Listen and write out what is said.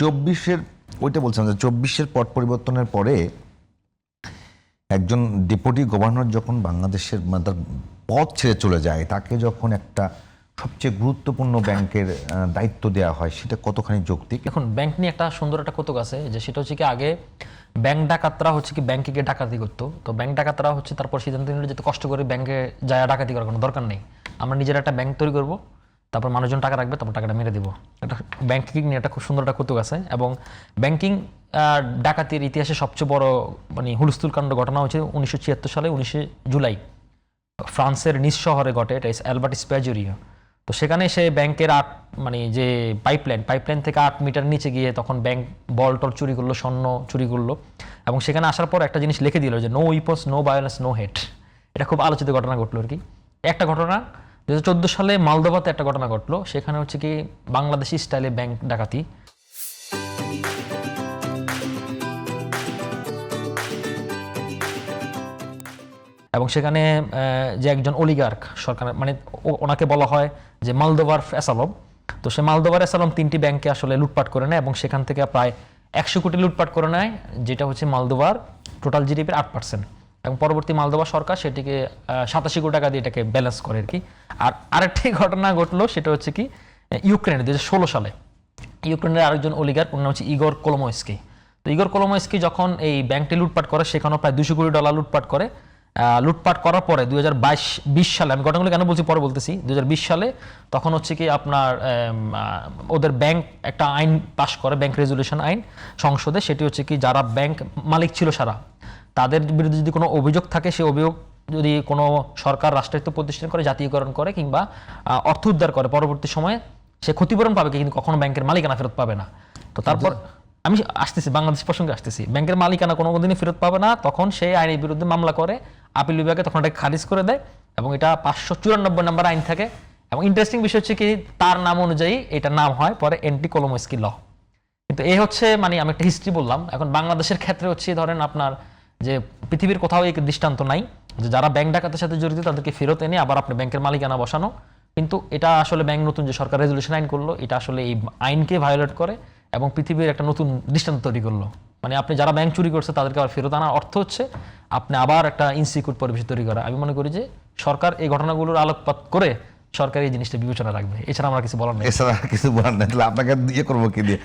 24-এর ওইটা বলছিলাম যে 24-এর পট পরিবর্তনের পরে একজন ডেপুটি গভর্নর যখন বাংলাদেশের মানে তার পদ ছেড়ে চলে যায়, তাকে যখন একটা সবচেয়ে গুরুত্বপূর্ণ ব্যাংকের দায়িত্ব দেওয়া হয়, সেটা কতখানি যৌক্তিক? এখন ব্যাংক নিয়ে একটা সুন্দর একটা কৌতুক আছে, যে সেটা হচ্ছে কি আগে ব্যাংক ডাকাতরা হচ্ছে কি ব্যাংকে গিয়ে ডাকাতি করতো। তো ব্যাংক ডাকাতরা হচ্ছে তারপর সিদ্ধান্ত নিল যেতে কষ্ট করে ব্যাংকে যায় ডাকাতি করার কোনো দরকার নেই, আমরা নিজেরা একটা ব্যাংক তৈরি করবো, তারপর মানুষজন টাকা রাখবে, তারপর টাকাটা মেরে দিব। একটা ব্যাংকিং নিয়ে একটা খুব সুন্দর একটা কৌতুক আছে। এবং ব্যাংকিং ডাকাতির ইতিহাসে সবচেয়ে বড় মানে হুলস্থুল কাণ্ড ঘটনা হচ্ছে 1976 সালে 19 জুলাই ফ্রান্সের নিস শহরে ঘটে। এটা অ্যালবার্ট স্প্যাজুরিও। তো সেখানে সে ব্যাংকের মানে যে পাইপলাইন থেকে 8 মিটার নিচে গিয়ে তখন ব্যাংক বল টল চুরি করলো, স্বর্ণ চুরি করলো। এবং সেখানে আসার পর একটা জিনিস লিখে দিল যে no weapons, no violence, no hate. এটা খুব আলোচিত ঘটনা ঘটলো আর কি। একটা ঘটনা 2014 সালে মালদোভাতে একটা ঘটনা ঘটলো, সেখানে হচ্ছে কি বাংলাদেশি স্টাইলে ব্যাংক ডাকাতি। এবং সেখানে যে একজন অলিগার্ক সরকার মানে ওনাকে বলা হয় যে মালদোভার অ্যাসালম। তো সে মালদোভার অ্যাসালম 3টি ব্যাংকে আসলে লুটপাট করে নেয় এবং সেখান থেকে প্রায় 100 কোটি লুটপাট করে নেয়, যেটা হচ্ছে মালদোভার টোটাল জিডিপির 8%। এবং পরবর্তী মালদোভা সরকার সেটিকে 87 কোটি টাকা দিয়ে এটাকে ব্যালেন্স করে আর কি। আর আরেকটি ঘটনা ঘটলো, সেটা হচ্ছে কি ইউক্রেনে 2016 সালে ইউক্রেনের আরেকজন অলিগার্ক, ওর নাম হচ্ছে ইগর কোলোময়স্কি। তো ইগর কোলোময়স্কি যখন এই ব্যাংকটি লুটপাট করে, সেখানেও প্রায় $200 কোটি লুটপাট করে। লুটপাট করার পরে 2020 সালে, আমি ঘটনাগুলো কেন বলছি পরে বলতেছি, 2020 সালে তখন হচ্ছে কি আপনার ওদের ব্যাংক একটা আইন পাশ করে, ব্যাংক রেজুলেশন আইন সংসদে। সেটি হচ্ছে কি যারা ব্যাংক মালিক ছিল সারা, তাদের বিরুদ্ধে যদি কোনো অভিযোগ থাকে, সেই অভিযোগ যদি কোনো সরকার রাষ্ট্রায়ত্ত প্রতিষ্ঠান করে, জাতীয়করণ করে কিংবা অর্থ উদ্ধার করে, পরবর্তী সময়ে সে ক্ষতিপূরণ পাবে, কিন্তু কখনো ব্যাংকের মালিকানা ফেরত পাবে না। তো তারপর আমি আসতেছি বাংলাদেশ প্রসঙ্গে আসতেছি, ব্যাংকের মালিকানা কোনো দিনই ফেরত পাবে না। তখন সেই আইনের বিরুদ্ধে মামলা করে আপিল বিভাগে, তখন এটাকে খারিজ করে দেয় এবং এটা 594 নম্বর আইন থাকে। এবং ইন্টারেস্টিং বিষয় হচ্ছে কি তার নাম অনুযায়ী এটার নাম হয় পরে অ্যান্টি কোলোময়স্কি ল। কিন্তু এই হচ্ছে মানে আমি একটা হিস্ট্রি বললাম। এখন বাংলাদেশের ক্ষেত্রে হচ্ছে ধরেন আপনার যে পৃথিবীর কোথাও এই দৃষ্টান্ত নাই যে যারা ব্যাংক ডাকাতের সাথে জড়িত তাদেরকে ফেরত এনে আবার আপনি ব্যাংকের মালিকানা বসানো। কিন্তু এটা আসলে ব্যাংক নতুন যে সরকার রেজুলেশন আইন করলো, এটা আসলে এই আইনকে ভায়োলেট করে এবং পৃথিবীর একটা নতুন দৃষ্টান্ত তৈরি করলো। মানে আপনি যারা ব্যাংক চুরি করছে তাদেরকে আবার ফেরত আনার অর্থ হচ্ছে আপনি আবার একটা ইনসিকিউর পরিবেশ তৈরি করা। আমি মনে করি যে সরকার এই ঘটনাগুলোর আলোকপাত করে সরকার এই জিনিসটা বিবেচনা রাখবে, এছাড়া আমরা কিছু বলার নেই। এছাড়া কিছু বলার নেই। তাহলে আপনাকে করবো কি দিয়ে?